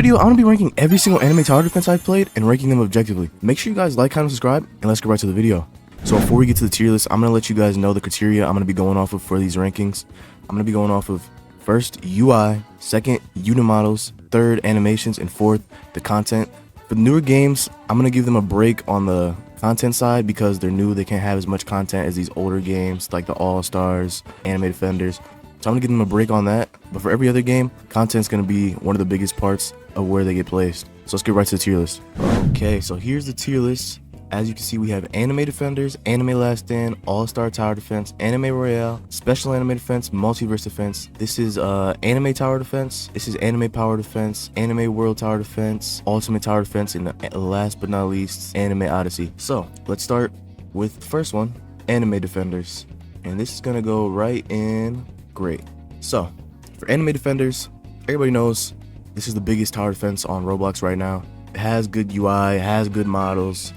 video, I'm going to be ranking every single anime tower defense I've played and ranking them objectively. Make sure you guys like, comment, subscribe, and let's get right to the video. So before we get to the tier list, I'm going to let you guys know the criteria I'm going to be going off of for these rankings. I'm going to be going off of first, UI, second, unit models, third, animations, and fourth, the content. For the newer games, I'm going to give them a break on the content side because they're new. They can't have as much content as these older games like the Allstars, Animedefenders. So I'm going to give them a break on that. But for every other game, content's going to be one of the biggest parts of where they get placed. So let's get right to the tier list. Okay, so here's the tier list. As you can see, we have Animedefenders, Anime Last Stand, Allstar Tower Defense, Anime Royale, Special Anime Defense, Multiverse Defense. This is Anime Tower Defense. This is Anime Power Defense, Anime World Tower Defense, Ultimate Tower Defense, and last but not least, Anime Odyssey. So let's start with the first one, Animedefenders. And this is gonna go right in great. So for Animedefenders, everybody knows this is the biggest tower defense on Roblox right now. It has good UI, it has good models,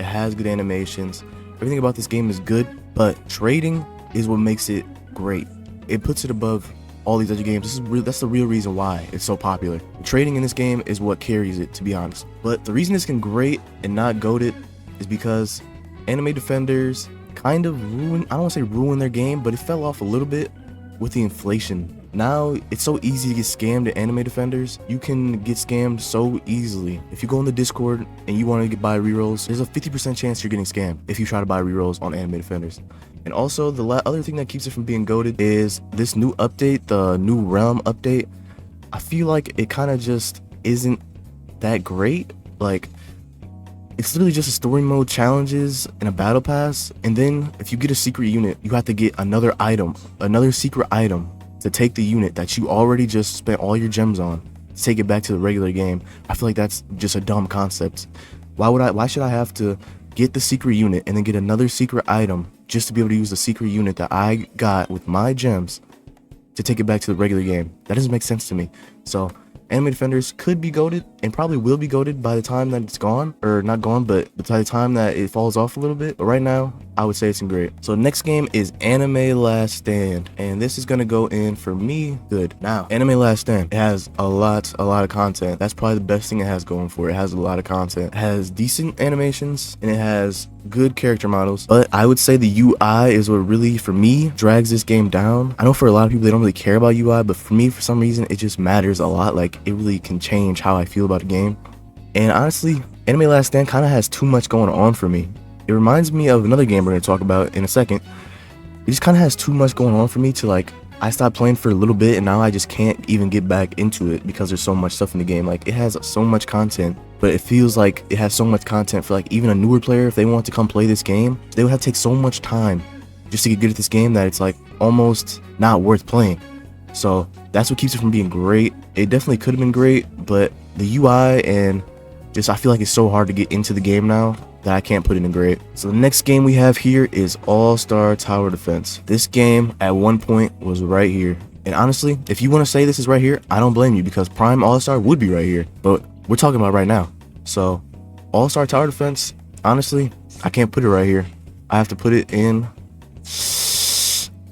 it has good animations. Everything about this game is good, but trading is what makes it great. It puts it above all these other games. That's the real reason why it's so popular. Trading in this game is what carries it, to be honest. But the reason this can great and not goated is because Animedefenders kind of ruined, I don't want to say ruined their game, but it fell off a little bit with the inflation. Now it's so easy to get scammed at Animedefenders. You can get scammed so easily. If you go in the Discord and you want to buy rerolls, there's a 50% chance you're getting scammed if you try to buy rerolls on Animedefenders. And also the other thing that keeps it from being goated is this new update, the new realm update. I feel like it kind of just isn't that great. Like, it's literally just a story mode, challenges, and a battle pass. And then if you get a secret unit, you have to get another item, another secret item to take the unit that you already just spent all your gems on to take it back to the regular game. I feel like that's just a dumb concept. Why should I have to get the secret unit and then get another secret item just to be able to use the secret unit that I got with my gems to take it back to the regular game? That doesn't make sense to me. So Animedefenders could be goated and probably will be goated by the time that it's gone, or not gone, but by the time that it falls off a little bit. But right now, I would say it's in great. So next game is Anime Last Stand, and this is gonna go in for me good. Now, Anime Last Stand, it has a lot of content. That's probably the best thing it has going for it. It has a lot of content. It has decent animations and it has good character models, but I would say the UI is what really, for me, drags this game down. I know for a lot of people they don't really care about UI, but for me, for some reason, it just matters a lot. Like, it really can change how I feel about a game. And honestly, Anime Last Stand kind of has too much going on for me. It reminds me of another game we're going to talk about in a second. It just kind of has too much going on for me to, like, I stopped playing for a little bit and now I just can't even get back into it because there's so much stuff in the game. Like, it has so much content, but it feels like it has so much content for, like, even a newer player. If they want to come play this game, they would have to take so much time just to get good at this game that it's, like, almost not worth playing. So that's what keeps it from being great. It definitely could have been great, but the UI and just, I feel like it's so hard to get into the game now that I can't put it in great. So the next game we have here is Allstar Tower Defense. This game at one point was right here. And honestly, if you want to say this is right here, I don't blame you because Prime All-Star would be right here. But we're talking about right now. So Allstar Tower Defense, honestly, I can't put it right here. I have to put it in.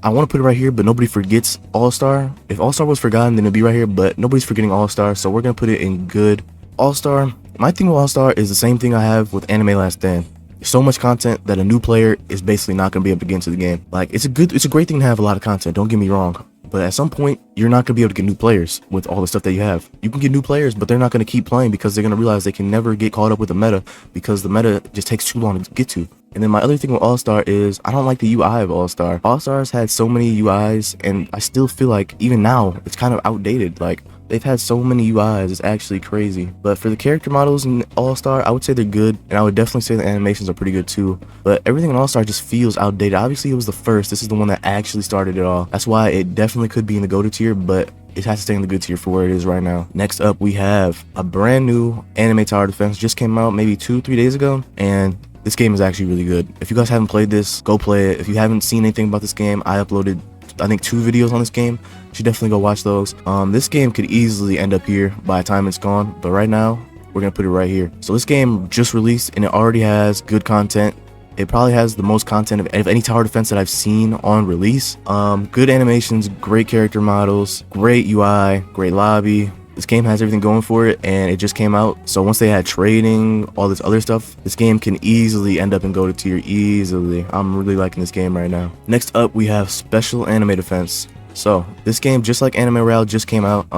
I want to put it right here, but nobody forgets All-Star. If All-Star was forgotten, then it'd be right here, but nobody's forgetting All-Star, so we're going to put it in good. All-Star, my thing with All-Star is the same thing I have with Anime Last Stand. There's so much content that a new player is basically not going to be able to get into the game. Like, it's a great thing to have a lot of content, don't get me wrong. But at some point, you're not going to be able to get new players with all the stuff that you have. You can get new players, but they're not going to keep playing because they're going to realize they can never get caught up with the meta because the meta just takes too long to get to. And then my other thing with All-Star is I don't like the UI of All-Star. All-Star's had so many UIs, and I still feel like even now it's kind of outdated. Like, they've had so many UIs, it's actually crazy. But for the character models in All-Star, I would say they're good, and I would definitely say the animations are pretty good too. But everything in All-Star just feels outdated. Obviously, it was the first. This is the one that actually started it all. That's why it definitely could be in the go-to tier, but it has to stay in the good tier for where it is right now. Next up, we have a brand new Anime Tower Defense. Just came out maybe 2-3 days ago, and this game is actually really good. If you guys haven't played this, go play it. If you haven't seen anything about this game, I uploaded, I think, 2 videos on this game. You should definitely go watch those. This game could easily end up here by the time it's gone, but right now, we're gonna put it right here. So this game just released, and it already has good content. It probably has the most content of any tower defense that I've seen on release. Good animations, great character models, great UI, great lobby. This game has everything going for it, and it just came out. So once they had trading, all this other stuff, this game can easily end up and go to tier easily. I'm really liking this game right now. Next up, we have Special Anime Defense. So this game, just like Anime Royale, just came out.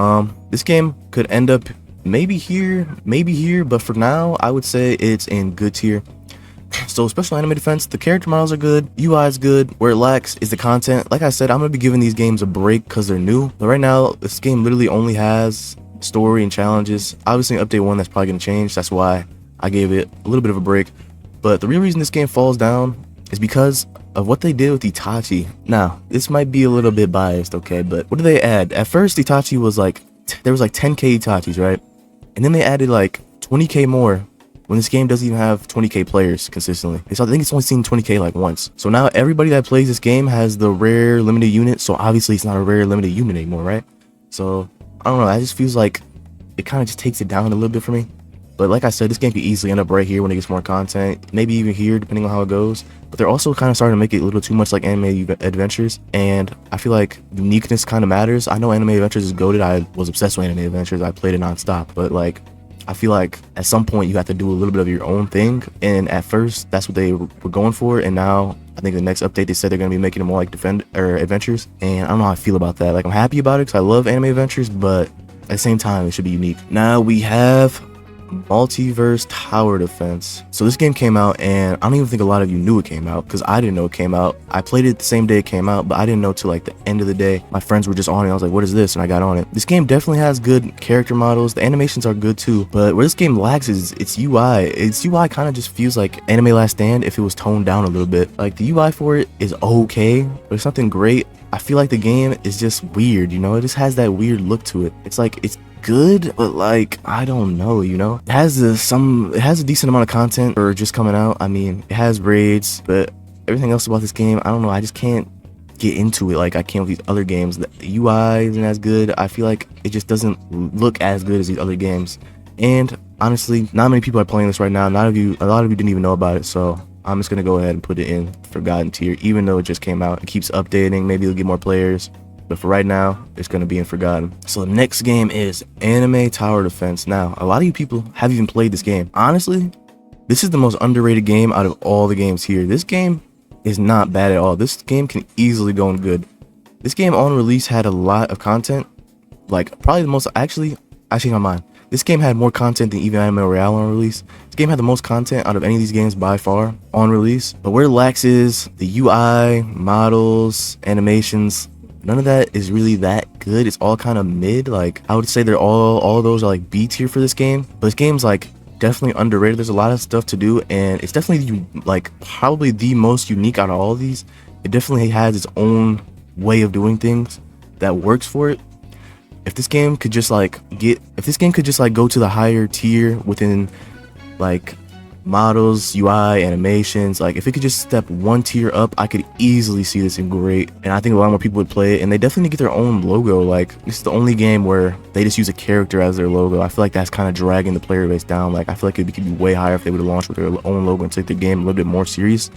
This game could end up maybe here, but for now, I would say it's in good tier. So Special Anime Defense, the character models are good, UI is good. Where it lacks is the content. Like I said, I'm gonna be giving these games a break because they're new. But right now, this game literally only has story and challenges. Obviously, in update 1, that's probably gonna change. That's why I gave it a little bit of a break. But the real reason this game falls down is because of what they did with Itachi. Now, this might be a little bit biased, okay, but what did they add? At first, Itachi was like, there was like 10k Itachis, right? And then they added like 20k more when this game doesn't even have 20k players consistently. I think it's only seen 20k like once. So now everybody that plays this game has the rare limited unit, so obviously it's not a rare limited unit anymore, right? So, I don't know, that just feels like it kind of just takes it down a little bit for me. But like I said, this game could easily end up right here when it gets more content, maybe even here depending on how it goes. But they're also kind of starting to make it a little too much like Animeadventures, and I feel like uniqueness kind of matters. I know Animeadventures is goated. I was obsessed with Animeadventures. I played it nonstop, but like I feel like at some point you have to do a little bit of your own thing, and at first that's what they were going for, and now I think the next update they said they're going to be making it more like Adventures, and I don't know how I feel about that. Like, I'm happy about it because I love Animeadventures, but at the same time it should be unique. Now we have Multiverse Tower Defense. So this game came out, and I don't even think a lot of you knew it came out because I didn't know it came out. I played it the same day it came out, but I didn't know till like the end of the day. My friends were just on it. I was like, what is this? And I got on it. This game definitely has good character models. The animations are good too, but where this game lacks is its UI. Its UI kind of just feels like Anime Last Stand if it was toned down a little bit. Like, the UI for it is okay, but it's nothing great. I feel like the game is just weird, you know? It just has that weird look to it. It's like, it's good, but like, I don't know, you know? It has a decent amount of content for just coming out. I mean, it has raids, but everything else about this game, I don't know, I just can't get into it like I can with these other games. The UI isn't as good. I feel like it just doesn't look as good as these other games. And honestly, not many people are playing this right now. A lot of you didn't even know about it, so I'm just gonna go ahead and put it in forgotten tier, even though it just came out. It keeps updating, maybe it'll get more players, but for right now, it's gonna be in forgotten. So the next game is Anime Tower Defense. Now, a lot of you people have even played this game. Honestly, this is the most underrated game out of all the games here. This game is not bad at all. This game can easily go in good. This game on release had a lot of content, like probably the most, actually my mind. This game had more content than even Anime Royale on release. This game had the most content out of any of these games by far on release. But where it lacks is the UI, models, animations. None of that is really that good. It's all kind of mid. Like, I would say they're all of those are like B tier for this game. But this game's like definitely underrated. There's a lot of stuff to do, and it's definitely like probably the most unique out of all of these. It definitely has its own way of doing things that works for it. If this game could just like go to the higher tier within like models, UI, animations, like if it could just step one tier up, I could easily see this in great, and I think a lot more people would play it. And they definitely need to get their own logo. Like, this is the only game where they just use a character as their logo. I feel like that's kind of dragging the player base down. Like, I feel like it could be way higher if they would have launched with their own logo and take the game a little bit more serious.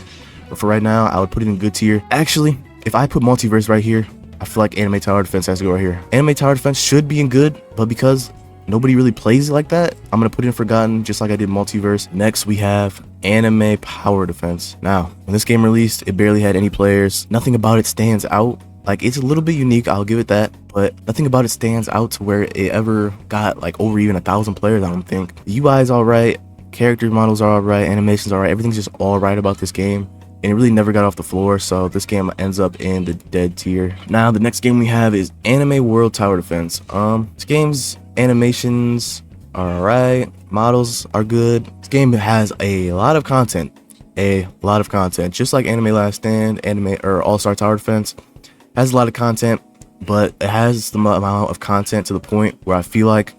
But for right now, I would put it in good tier. Actually, if I put Multiverse right here, I feel like Anime Tower Defense has to go right here. Anime Tower Defense should be in good, but because nobody really plays it like that, I'm gonna put it in forgotten, just like I did Multiverse. Next, we have Anime Power Defense. Now, when this game released, it barely had any players. Nothing about it stands out. Like, it's a little bit unique, I'll give it that, but nothing about it stands out to where it ever got like over even 1,000 players, I don't think. The UI is alright, character models are alright, animations are alright, everything's just alright about this game. And it really never got off the floor, so this game ends up in the dead tier. Now, the next game we have is Anime World Tower Defense. This game's animations are alright, models are good. This game has a lot of content, just like Anime Last Stand, Allstar Tower Defense. Has a lot of content, but it has the amount of content to the point where I feel like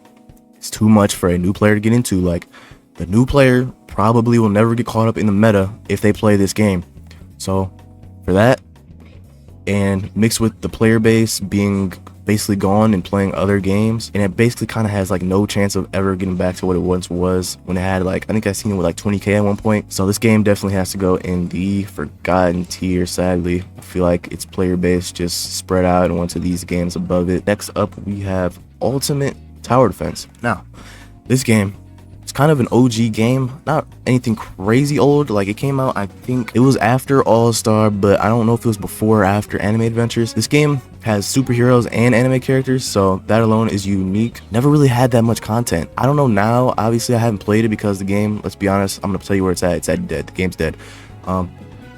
it's too much for a new player to get into. Like, the new player probably will never get caught up in the meta if they play this game. So for that, and mixed with the player base being basically gone and playing other games, and it basically kind of has like no chance of ever getting back to what it once was when it had like, I think I seen it with like 20k at one point. So this game definitely has to go in the forgotten tier, sadly. I feel like its player base just spread out and went to these games above it. Next up, we have Ultimate tower defense. Now, this game, it's kind of an OG game, not anything crazy old. Like, it came out, I think it was after All-Star, but I don't know if it was before or after Animeadventures. This game has superheroes and anime characters, so that alone is unique. Never really had that much content. I don't know now, obviously I haven't played it because the game, let's be honest, I'm gonna tell you where it's at dead. The game's dead. I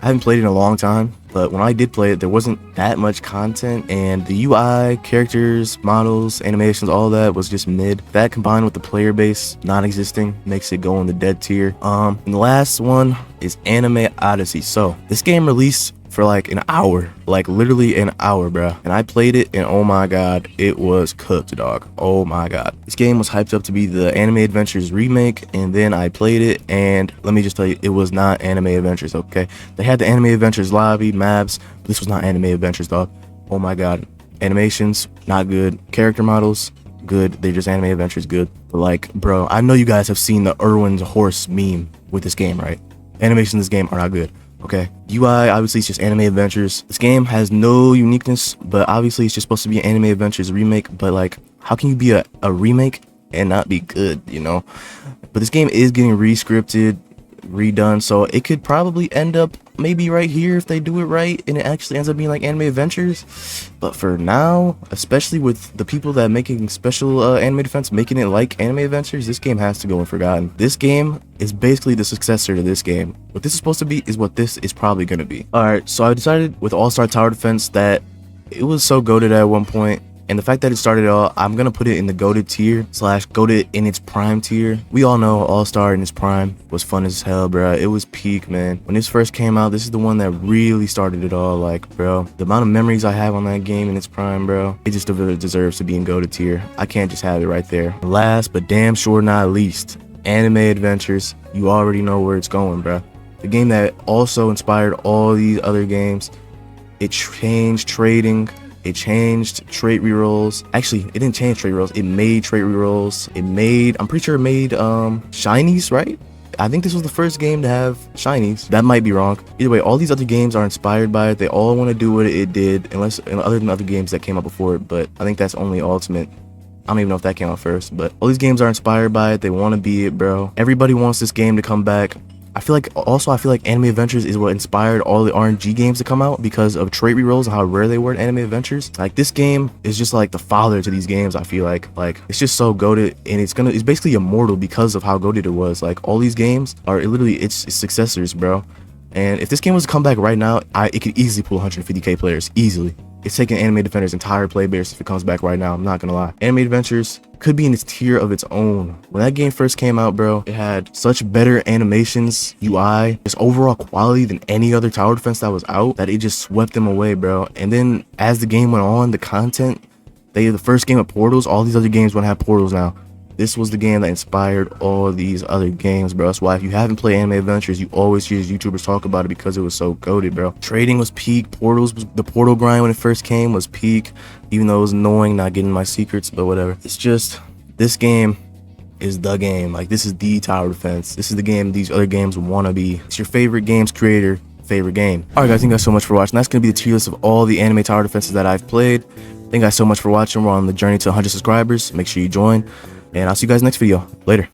haven't played it in a long time, but when I did play it, there wasn't that much content, and the UI, characters, models, animations, all that was just mid. That combined with the player base not existing makes it go in the dead tier. And the last one is Anime Odyssey. So this game released for like an hour, like literally an hour, bro. And I played it, and oh my god, it was cooked, dog. Oh my god. This game was hyped up to be the Animeadventures remake, and then I played it, and let me just tell you, it was not Animeadventures, okay? They had the Animeadventures lobby, maps, but this was not Animeadventures, dog. Oh my god. Animations, not good. Character models, good. They're just Animeadventures, good. But like, bro, I know you guys have seen the Irwin's horse meme with this game, right? Animations in this game are not good. Okay, UI, obviously it's just Animeadventures. This game has no uniqueness, but obviously it's just supposed to be an Animeadventures remake. But like, how can you be a remake and not be good, you know? But this game is getting re-scripted, redone, so it could probably end up maybe right here if they do it right, and it actually ends up being like Animeadventures. But for now, especially with the people that are making special anime defense, making it like Animeadventures, this game has to go unforgotten. This game is basically the successor to this game. What this is supposed to be is what this is probably going to be. Alright, so I decided with Allstar Tower Defense that it was so goated at one point, and the fact that it started all, I'm gonna put it in the goated tier / goated in its prime tier. We all know All-Star in its prime was fun as hell, bro. It was peak, man. When this first came out, this is the one that really started it all. Like, bro, the amount of memories I have on that game in its prime, bro, it just deserves to be in goated tier. I can't just have it right there. Last but damn sure not least, Animeadventures. You already know where it's going, bro. The game that also inspired all these other games. It changed trading. It changed trait rerolls. Actually, it didn't change trait rerolls. It made trait rerolls. It made, I'm pretty sure it made shinies, right? I think this was the first game to have shinies. That might be wrong. Either way, all these other games are inspired by it. They all want to do what it did, unless other than other games that came out before it. But I think that's only Ultimate. I don't even know if that came out first. But all these games are inspired by it. They want to be it, bro. Everybody wants this game to come back. I feel like Animeadventures is what inspired all the RNG games to come out because of trait rerolls and how rare they were in Animeadventures. Like, this game is just like the father to these games. I feel like it's just so goated, and it's basically immortal because of how goated it was. Like, all these games are literally its successors, bro. And if this game was to come back right now, it could easily pull 150k players easily. It's taking Animedefenders' entire play base if it comes back right now. I'm not gonna lie. Animeadventures could be in its tier of its own. When that game first came out, bro, it had such better animations, UI, just overall quality than any other tower defense that was out, that it just swept them away, bro. And then as the game went on, the content, the first game of Portals, all these other games want to have Portals now. This was the game that inspired all these other games, bro. That's why if you haven't played Animeadventures, you always hear YouTubers talk about it because it was so goated, bro. Trading was peak. The portal grind when it first came was peak, even though it was annoying not getting my secrets, but whatever. It's just, this game is the game. Like, this is the tower defense. This is the game these other games want to be. It's your favorite games creator favorite game. Alright guys, thank you guys so much for watching. That's going to be the tier list of all the anime tower defenses that I've played. Thank you guys so much for watching. We're on the journey to 100 subscribers. Make sure you join. And I'll see you guys next video. Later.